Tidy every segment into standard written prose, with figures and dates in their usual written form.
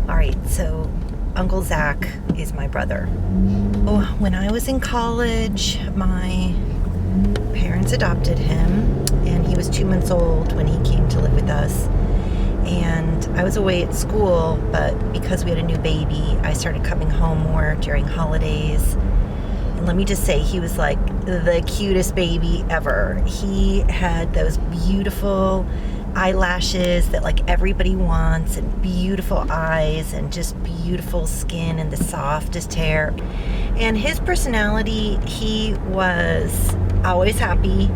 All right, so Uncle Zach is my brother. Oh, when I was in college, my parents adopted him, and he was 2 months old when he came to live with us. And I was away at school, but because we had a new baby, I started coming home more during holidays. And let me just say, he was like the cutest baby ever. He had those beautiful eyelashes that like everybody wants, and beautiful eyes, and just beautiful skin and the softest hair. And his personality, he was always happy.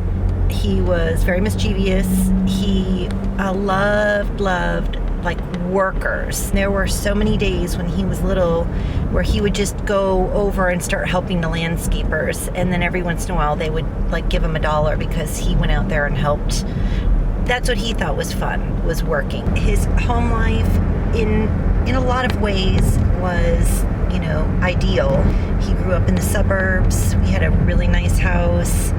He was very mischievous. He loved like workers. There were so many days when he was little where he would just go over and start helping the landscapers, and then every once in a while they would like give him $1 because he went out there and helped. That's what he thought was fun, was working. His home life in a lot of ways was, ideal. He grew up in the suburbs. We had a really nice house.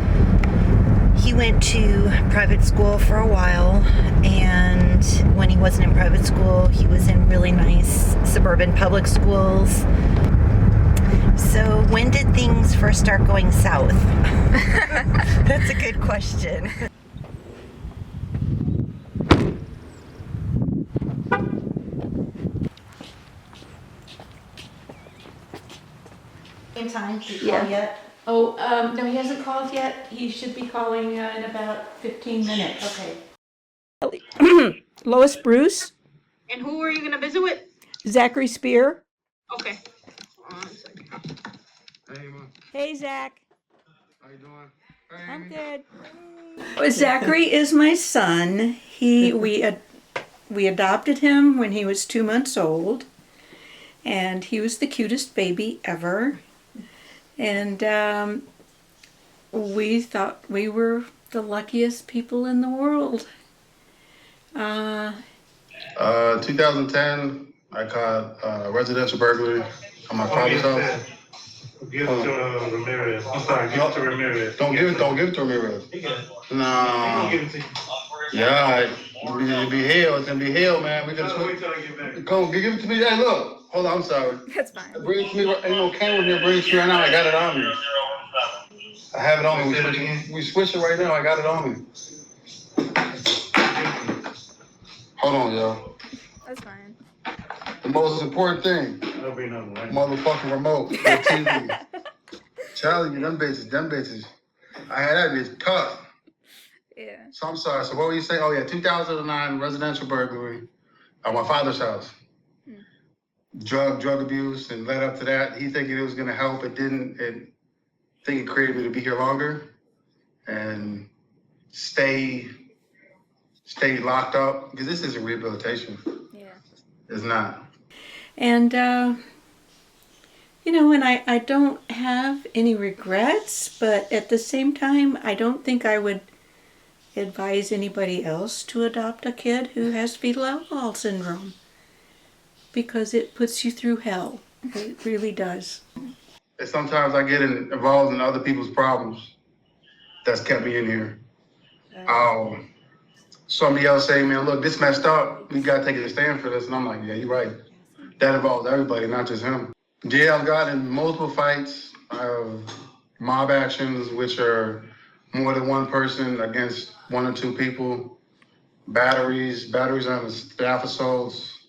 He went to private school for a while, and when he wasn't in private school, he was in really nice suburban public schools. So when did things first start going south? That's a good question. In time to call yet? Oh, no, he hasn't called yet. He should be calling in about 15 minutes. Okay. Lois Bruce, And who are you gonna visit with? Zachary Spear. Okay. Hold on a second. Hey, man. Hey, Zach. How you doing? Hey, I'm Amy. good. Zachary is my son. We adopted him when he was 2 months old, and he was the cutest baby ever. And we thought we were the luckiest people in the world. 2010, I caught residential burglary on my father's house. Give it to Ramirez. I'm sorry, give it to Ramirez. Don't give it to Ramirez. No. Give it to you. Yeah, it'd be hell. It's gonna be hell, man. We gotta Wait till I get back. come give it to me. Hey, look. Hold on, I'm sorry. That's fine. Bring it to me. Ain't no camera here. Bring it to me right now. I got it on me. I have it on me. We switch it right now. I got it on me. Hold on, y'all. That's fine. The most important thing. That'll be nothing, right? Motherfucking remote. The TV. Telling you, them bitches. I had that bitch cut. Yeah. So I'm sorry. So what were you saying? Oh yeah, 2009 residential burglary at my father's house. Drug abuse, and led up to that. He thinking it was gonna help. It didn't. It think it created me to be here longer and stay locked up, because this isn't rehabilitation. Yeah. It's not. And, and I don't have any regrets, but at the same time, I don't think I would advise anybody else to adopt a kid who has fetal alcohol syndrome, because it puts you through hell. It really does. And sometimes I get involved in other people's problems. That's kept me in here. Somebody else say, man, look, this messed up. We gotta take a stand for this. And I'm like, yeah, you're right. That involves everybody, not just him. Yeah, I've gotten multiple fights. I have mob actions, which are more than one person against one or two people. Batteries on the staff assaults,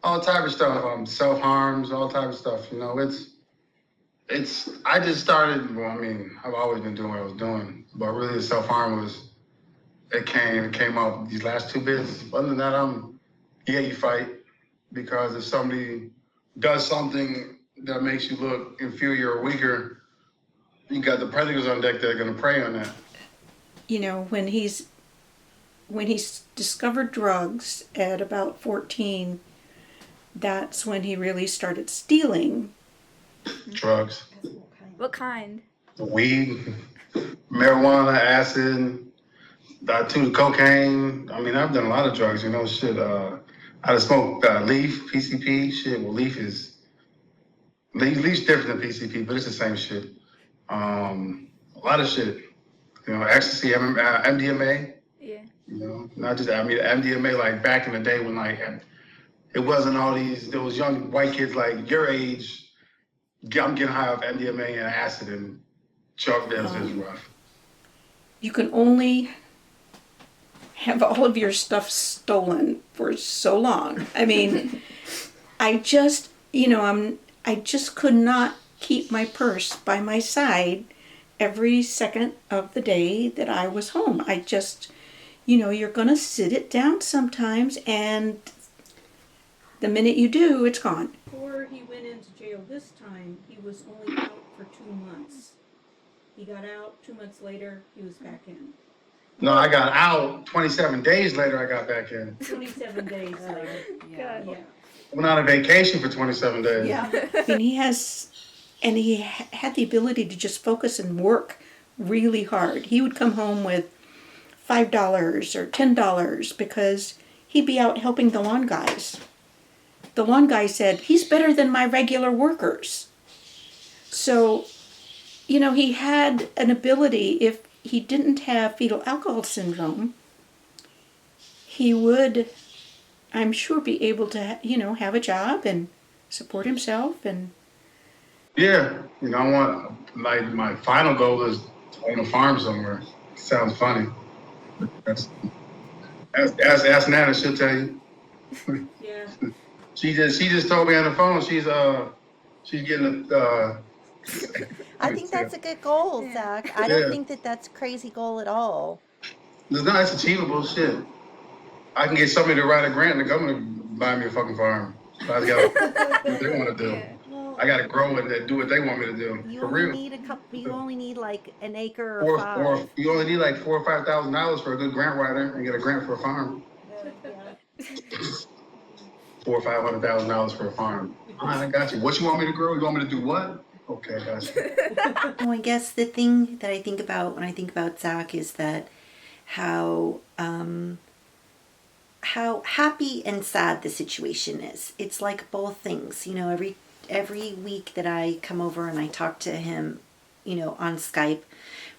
all type of stuff. Self-harms, all type of stuff. I just started, I've always been doing what I was doing, but really the self-harm it came up these last 2 bits. Other than that, you fight, because if somebody does something that makes you look inferior or weaker, you got the predators on deck that are gonna prey on that. When he's discovered drugs at about 14, that's when he really started stealing. Drugs. What kind? Weed, marijuana, acid, the cocaine. I've done a lot of drugs, shit. I smoked leaf, PCP, shit. Well, leaf's different than PCP, but it's the same shit. A lot of shit. Ecstasy, MDMA. Yeah. Not just, MDMA, like back in the day when It wasn't all those young white kids like your age. I'm getting high off MDMA and acid and chalk. That's just rough. You can only have all of your stuff stolen for so long. I mean, I just could not keep my purse by my side every second of the day that I was home. I just, you're going to sit it down sometimes, and the minute you do, it's gone. Before he went into jail this time, he was only out for 2 months. He got out, 2 months later, he was back in. No, I got out 27 days later. I got back in. 27 days later. God. Yeah. I went on a vacation for 27 days. Yeah. And he had the ability to just focus and work really hard. He would come home with $5 or $10 because he'd be out helping the lawn guys. The lawn guy said, he's better than my regular workers. So, he had an ability, if he didn't have fetal alcohol syndrome, he would, I'm sure, be able to, have a job and support himself. And Yeah, I want my final goal is to own a farm somewhere. Sounds funny. That's ask Nana, she'll tell you. yeah. She just told me on the phone she's getting I think that's a good goal, Yeah. Zach. I don't think that that's a crazy goal at all. It's achievable shit. I can get somebody to write a grant and the government buy me a fucking farm. So I just gotta do what they want to do. Well, I gotta grow it and do what they want me to do. you For only real. need you only need like an acre or Or 5. you only need like $4,000 or $5,000 for a good grant writer and get a grant for a farm. Yeah. $400,000 or $500,000 for a farm. All right, I got you. What you want me to grow? You want me to do what? Okay, I got you. Well, I guess the thing that I think about when I think about Zach is that how happy and sad the situation is. It's like both things. Every week that I come over and I talk to him, on Skype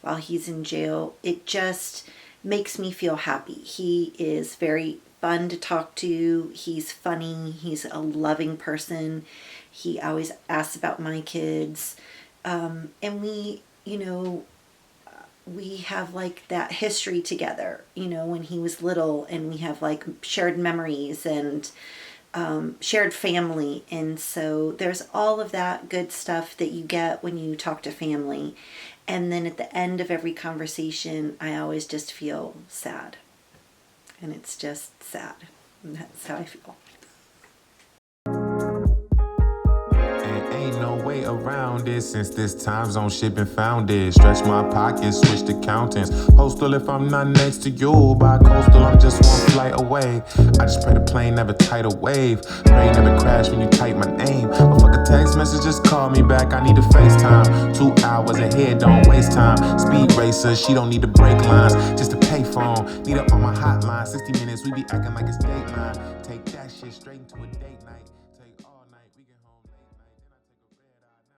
while he's in jail, it just makes me feel happy. He is very fun to talk to. He's funny. He's a loving person. He always asks about my kids. And we have like that history together, when he was little, and we have like shared memories and shared family. And so there's all of that good stuff that you get when you talk to family. And then at the end of every conversation, I always just feel sad. And it's just sad. And that's how I feel. Ain't no way around it since this time zone shit been founded. Stretch my pockets, switch accountants. Postal if I'm not next to you. By coastal, I'm just one flight away. I just pray the plane never tide a wave. Pray never crash when you type my name. But fuck a text message, just call me back. I need a FaceTime. 2 hours ahead, don't waste time. Speed racer, she don't need to break lines. Just a payphone, need her on my hotline. 60 minutes, we be acting like it's Dateline. Take that shit straight into a date night.